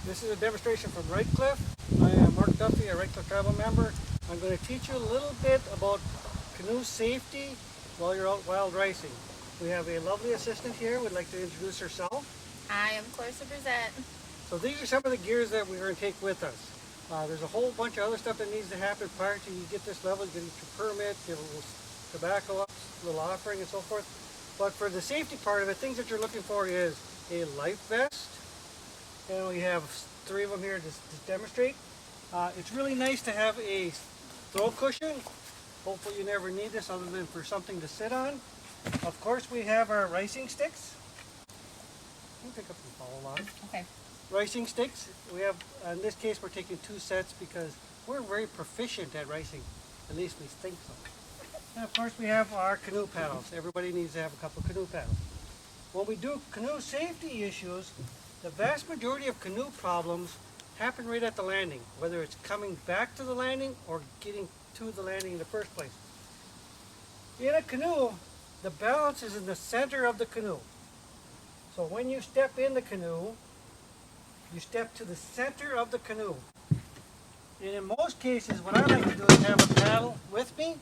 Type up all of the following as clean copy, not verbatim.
This is a demonstration from Right Cliff. I am Mark Duffy, a Right Cliff tribal member. I'm going to teach you a little bit about canoe safety while you're out wild racing. We have a lovely assistant here who would like to introduce herself. I am Clarissa Brissette. So these are some of the gears that we're going to take with us. There's a whole bunch of other stuff that needs to happen prior to you get this level. You get your permit, get a little tobacco ups, a little offering and so forth. But for the safety part of it, things that you're looking for is a life vest. And we have 3 of them here to demonstrate. It's really nice to have a throw cushion. Hopefully you never need this other than for something to sit on. Of course we have our racing sticks. You can pick up and follow along. Okay. Racing sticks. We have, in this case we're taking 2 sets because we're very proficient at racing. At least we think so. And of course we have our canoe paddles. Everybody needs to have a couple of canoe paddles. When we do canoe safety issues, the vast majority of canoe problems happen right at the landing, whether it's coming back to the landing or getting to the landing in the first place. In a canoe, the balance is in the center of the canoe. So when you step in the canoe, you step to the center of the canoe. And in most cases, what I like to do is have a paddle with me.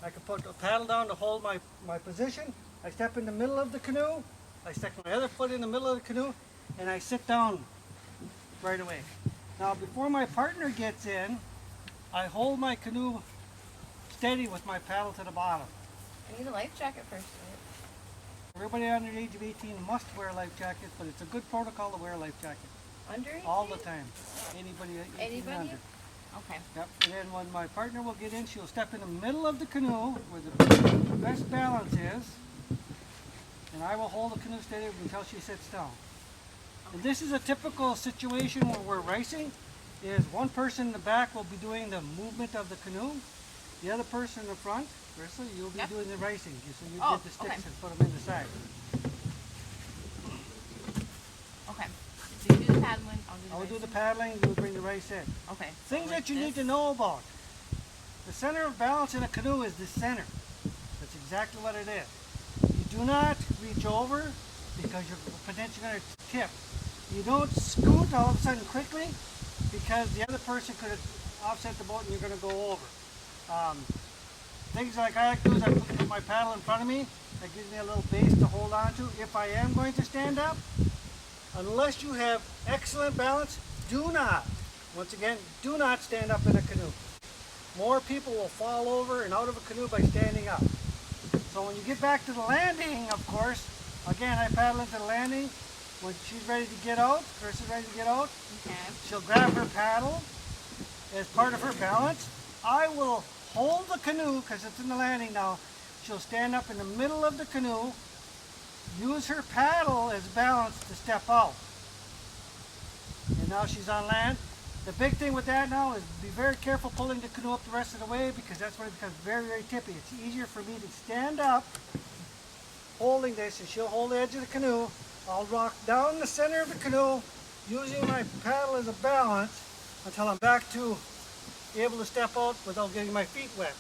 I can put a paddle down to hold my position. I step in the middle of the canoe. I stick my other foot in the middle of the canoe, and I sit down right away. Now before my partner gets in, I hold my canoe steady with my paddle to the bottom. I need a life jacket first. Right? Everybody under the age of 18 must wear life jackets, but it's a good protocol to wear a life jacket. Under 18? All the time. Anybody 18 Anybody? under. Okay. Yep. And then when my partner will get in, she'll step in the middle of the canoe where the best balance is, and I will hold the canoe steady until she sits down. And this is a typical situation where we're racing, is one person in the back will be doing the movement of the canoe, the other person in the front, Carissa, you'll be doing the racing. So you get the sticks and put them in the side. Okay. So you do the paddling, I'll do the paddling, you'll bring the race in. Okay. Things like that you this. need to know about. The center of balance in a canoe is the center. That's exactly what it is. You do not reach over because you're potentially going to tip. You don't scoot all of a sudden quickly because the other person could offset the boat and you're going to go over. Things like I like to do is I put my paddle in front of me. That gives me a little base to hold on to. If I am going to stand up, unless you have excellent balance, do not, once again, do not stand up in a canoe. More people will fall over and out of a canoe by standing up. So when you get back to the landing, of course, again, I paddle into the landing. When she's ready to get out, Chris is ready to get out, she'll grab her paddle as part of her balance. I will hold the canoe because it's in the landing now. She'll stand up in the middle of the canoe, use her paddle as balance to step out. And now she's on land. The big thing with that now is be very careful pulling the canoe up the rest of the way because that's when it becomes very, very tippy. It's easier for me to stand up holding this, and she'll hold the edge of the canoe. I'll rock down the center of the canoe using my paddle as a balance until I'm back to be able to step out without getting my feet wet.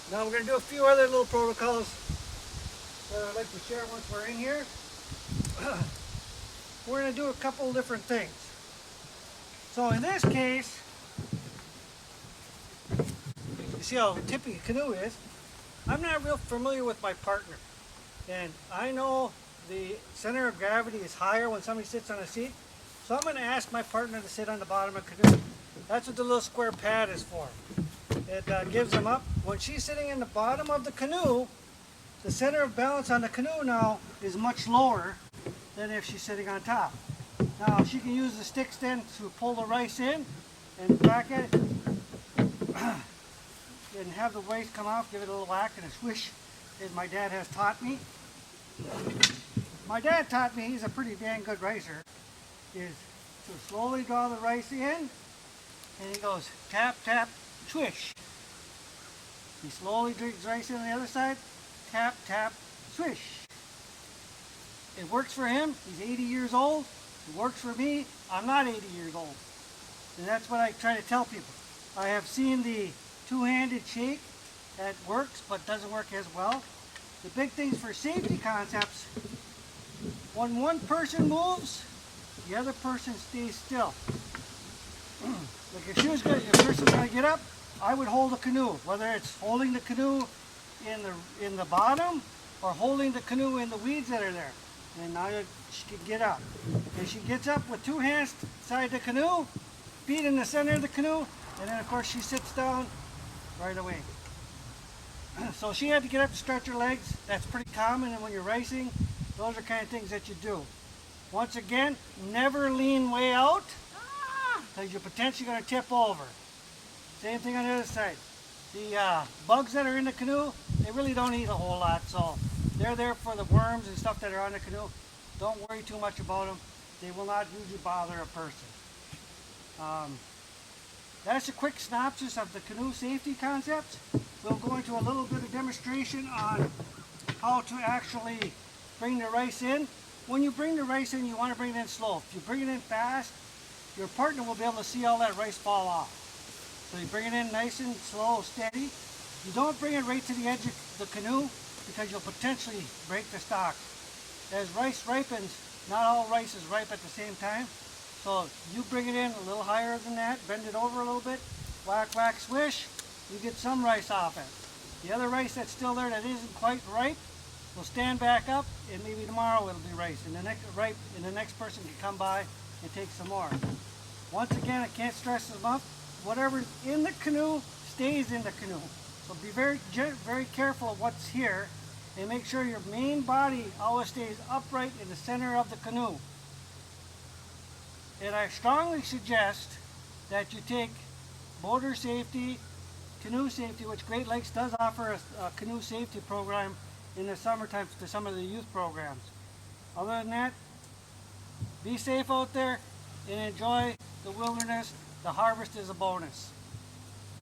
Now we're going to do a few other little protocols that I'd like to share once we're in here. We're going to do a couple of different things. So in this case, you see how tippy a canoe is. I'm not real familiar with my partner, and I know the center of gravity is higher when somebody sits on a seat, so I'm going to ask my partner to sit on the bottom of the canoe. That's what the little square pad is for. It gives them up. When she's sitting in the bottom of the canoe, the center of balance on the canoe now is much lower than if she's sitting on top. Now she can use the sticks then to pull the rice in and back at it and have the rice come off, give it a little whack and a swish, as my dad has taught me. My dad taught me, he's a pretty dang good racer, is to slowly draw the rice in, and he goes tap, tap, swish. He slowly drinks rice in on the other side, tap, tap, swish. It works for him. He's 80 years old. It works for me. I'm not 80 years old. And that's what I try to tell people. I have seen the two-handed shake that works but doesn't work as well. The big things for safety concepts, when one person moves, the other person stays still. Like if the person was gonna get up, I would hold the canoe, whether it's holding the canoe in the bottom or holding the canoe in the weeds that are there. And now she can get up. And she gets up with two hands inside the canoe, feet in the center of the canoe, and then of course she sits down right away. So she had to get up to stretch her legs. That's pretty common, and when you're racing, those are kind of things that you do. Once again, never lean way out, because you're potentially going to tip over. Same thing on the other side. The bugs that are in the canoe, they really don't eat a whole lot, so they're there for the worms and stuff that are on the canoe. Don't worry too much about them. They will not usually bother a person. That's a quick synopsis of the canoe safety concepts. We'll go into a little bit of demonstration on how to actually bring the rice in. When you bring the rice in, you want to bring it in slow. If you bring it in fast, your partner will be able to see all that rice fall off. So you bring it in nice and slow, steady. You don't bring it right to the edge of the canoe because you'll potentially break the stalk. As rice ripens, not all rice is ripe at the same time. So you bring it in a little higher than that, bend it over a little bit, whack, whack, swish, you get some rice off it. The other rice that's still there that isn't quite ripe will stand back up, and maybe tomorrow it'll be rice, and the next person can come by and take some more. Once again, I can't stress this enough, whatever's in the canoe stays in the canoe. So be very careful of what's here, and make sure your main body always stays upright in the center of the canoe. And I strongly suggest that you take motor safety, canoe safety, which Great Lakes does offer a canoe safety program in the summertime to some of the youth programs. Other than that, be safe out there and enjoy the wilderness. The harvest is a bonus.